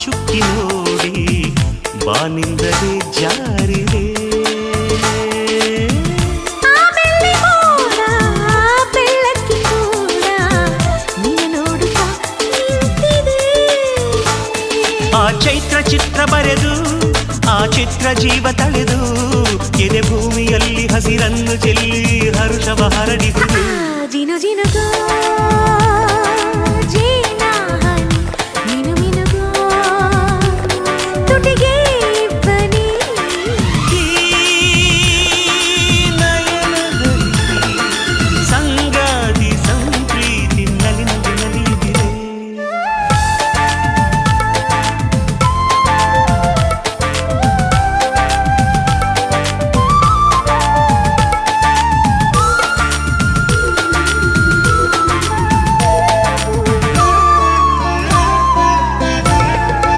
ಚುಕ್ಕಿ ನೋಡಿ ಬಾನಿಂದಲೇ ಜಾರಿದೆ ಆ ಚೈತ್ರ ಚಿತ್ರ ಬರೆದು ಆ ಚಿತ್ರ ಜೀವ ತಳೆದು ಎದೆ ಭೂಮಿಯಲ್ಲಿ ಹಸಿರನ್ನು ಚೆಲ್ಲಿ ಹರುಷವ ಹರಡಿದು ಜಿನು ಜಿನುಗೋ